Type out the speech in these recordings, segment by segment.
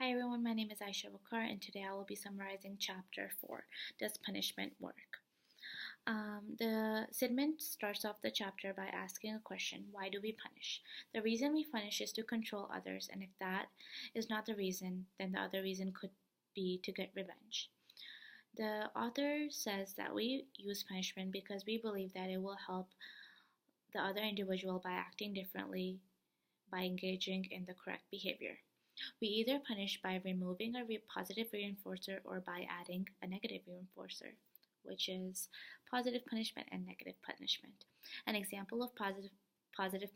Hi everyone, my name is Aisha Wakar, and today I will be summarizing Chapter 4, Does Punishment Work? The Sidman starts off the chapter by asking a question: why do we punish? The reason we punish is to control others, and if that is not the reason, then the other reason could be to get revenge. The author says that we use punishment because we believe that it will help the other individual by acting differently, by engaging in the correct behavior. We either punish by removing a positive reinforcer or by adding a negative reinforcer, which is positive punishment and negative punishment. An example of positive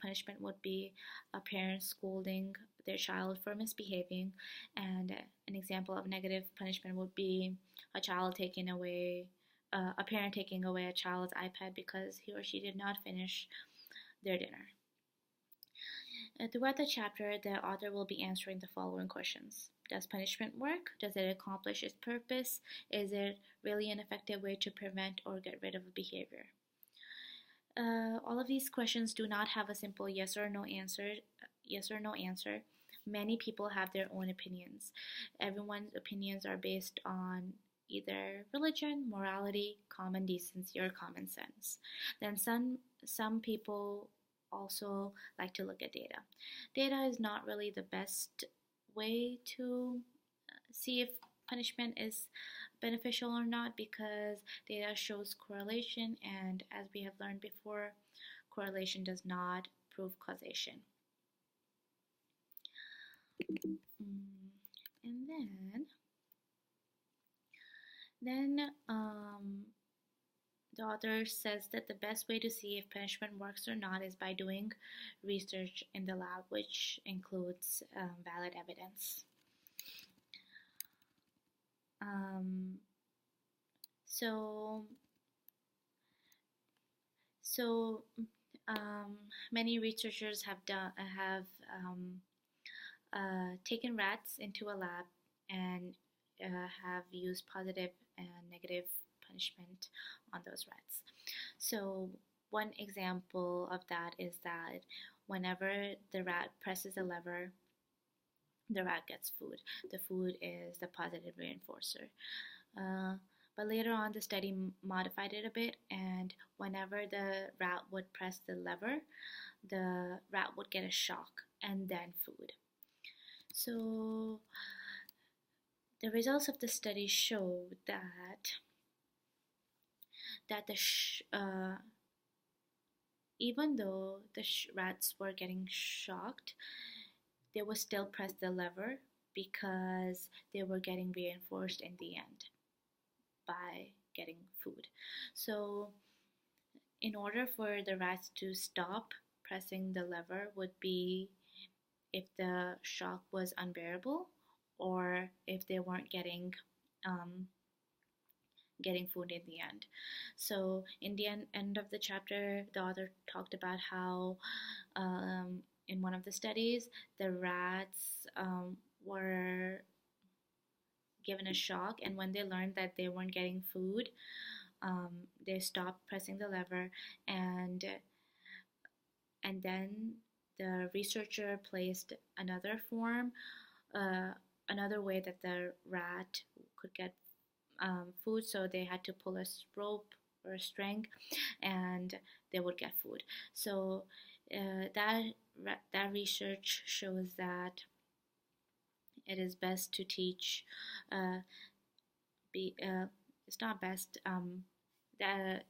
punishment would be a parent scolding their child for misbehaving, and an example of negative punishment would be a parent taking away a child's iPad because he or she did not finish their dinner. Throughout the chapter, the author will be answering the following questions. Does punishment work? Does it accomplish its purpose? Is it really an effective way to prevent or get rid of a behavior? All of these questions do not have a simple yes or no answer. Many people have their own opinions. Everyone's opinions are based on either religion, morality, common decency, or common sense. Then some people also like to look at data. Data is not really the best way to see if punishment is beneficial or not, because data shows correlation, and as we have learned before, correlation does not prove causation. And then the author says that the best way to see if punishment works or not is by doing research in the lab, which includes valid evidence. Many researchers have taken rats into a lab and have used positive and negative punishment on those rats. So one example of that is that whenever the rat presses a lever, the rat gets food. The food is the positive reinforcer. But later on, the study modified it a bit, and whenever the rat would press the lever, the rat would get a shock and then food. So the results of the study showed that even though the rats were getting shocked, they would still press the lever because they were getting reinforced in the end by getting food. So in order for the rats to stop pressing the lever would be if the shock was unbearable, or if they weren't getting food in the end. So in the end of the chapter, the author talked about how in one of the studies, the rats were given a shock, and when they learned that they weren't getting food, they stopped pressing the lever, and then the researcher placed another way that the rat could get food. So they had to pull a rope or a string, and they would get food. So that research shows that it is best to teach. It's not best. That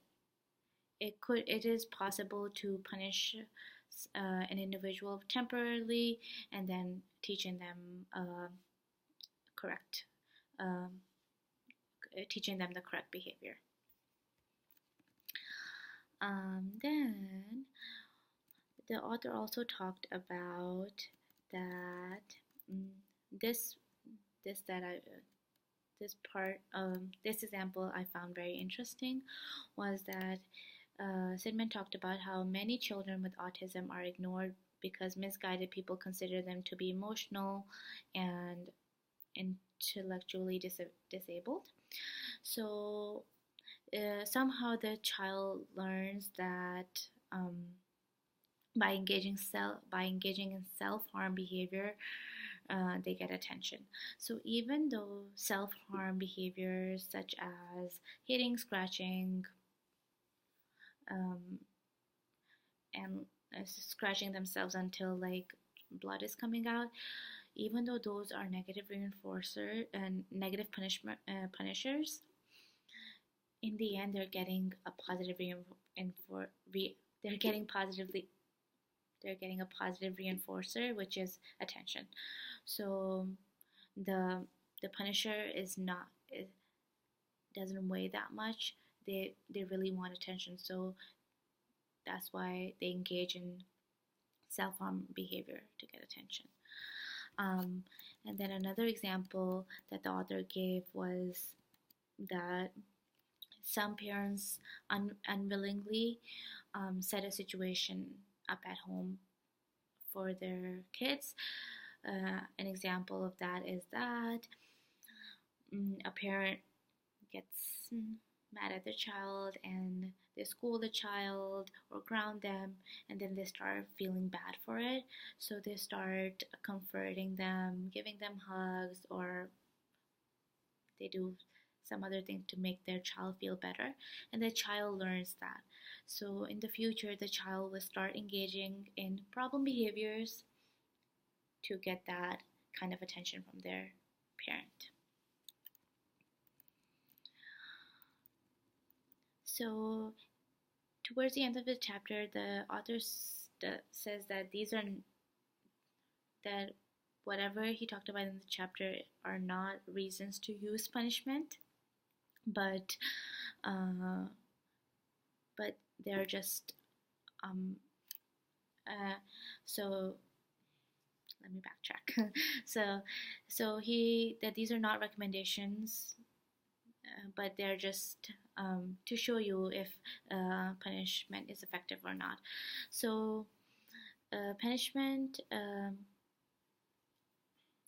it is possible to punish an individual temporarily, and then teaching them the correct behavior. Then the author also talked about that this example I found very interesting was that Sidman talked about how many children with autism are ignored because misguided people consider them to be emotional and intellectually disabled. So somehow the child learns that by engaging in self-harm behavior, they get attention. So even though self-harm behaviors such as hitting, scratching, um, and scratching themselves until like blood is coming out, even though those are negative reinforcer and negative punishment punishers, in the end they're getting a positive they're getting positively they're getting a positive reinforcer, which is attention. So the the punisher is not it doesn't weigh that much. They really want attention, so that's why they engage in self-harm behavior to get attention. um, and then another example that the author gave was that some parents unwillingly set a situation up at home for their kids. An example of that is that a parent gets mad at the child and they scold the child or ground them, and then they start feeling bad for it. So they start comforting them, giving them hugs, or they do some other thing to make their child feel better, and the child learns that. So in the future, the child will start engaging in problem behaviors to get that kind of attention from their parent. So towards the end of the chapter, the author says that these are that whatever he talked about in the chapter are not reasons to use punishment, but uh, but they're just um, uh, so let me backtrack. So that these are not recommendations, but they're just to show you if punishment is effective or not. So punishment.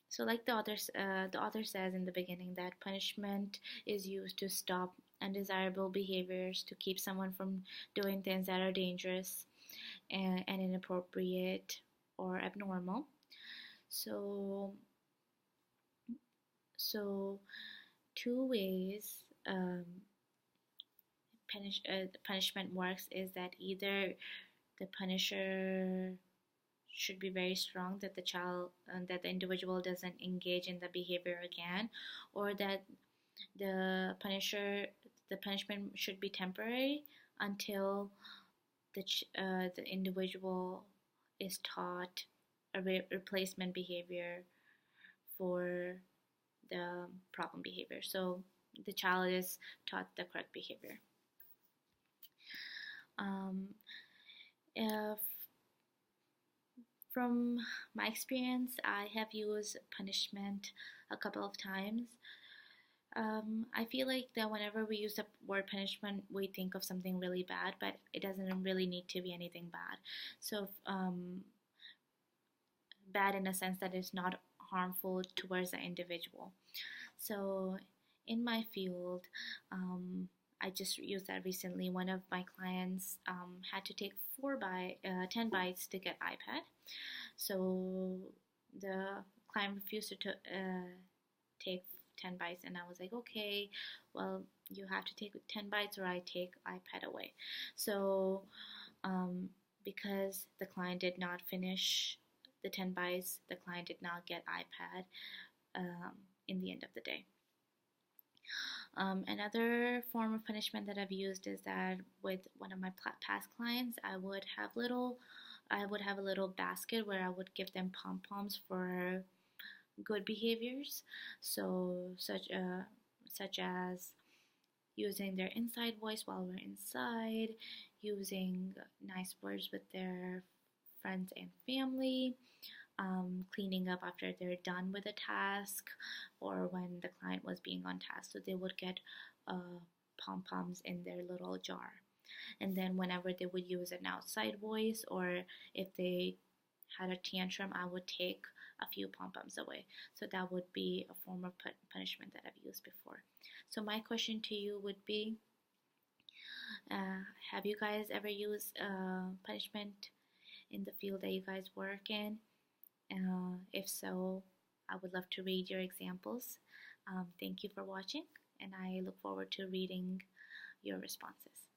So like the author says in the beginning that punishment is used to stop undesirable behaviors, to keep someone from doing things that are dangerous and inappropriate or abnormal. So, so two ways punishment works is that either the punisher should be very strong, that that the individual doesn't engage in the behavior again, or that the punishment should be temporary until the individual is taught a replacement behavior for the problem behavior. So the child is taught the correct behavior. If From my experience, I have used punishment a couple of times. I feel like that whenever we use the word punishment, we think of something really bad, but it doesn't really need to be anything bad. So, bad in a sense that it's not harmful towards the individual. So, in my field, I just used that recently. One of my clients had to take 10 bites to get iPad. So the client refused to take 10 bites, and I was like, okay, well, you have to take 10 bites or I take iPad away. So because the client did not finish the 10 bites, the client did not get iPad in the end of the day. Another form of punishment that I've used is that with one of my past clients, I would have a little basket where I would give them pom-poms for good behaviors. So such as using their inside voice while we're inside, using nice words with their friends and family, cleaning up after they're done with a task, or when the client was being on task. So they would get pom-poms in their little jar. And then whenever they would use an outside voice, or if they had a tantrum, I would take a few pom-poms away. So that would be a form of punishment that I've used before. So my question to you would be, have you guys ever used punishment in the field that you guys work in? If so, I would love to read your examples. Thank you for watching, and I look forward to reading your responses.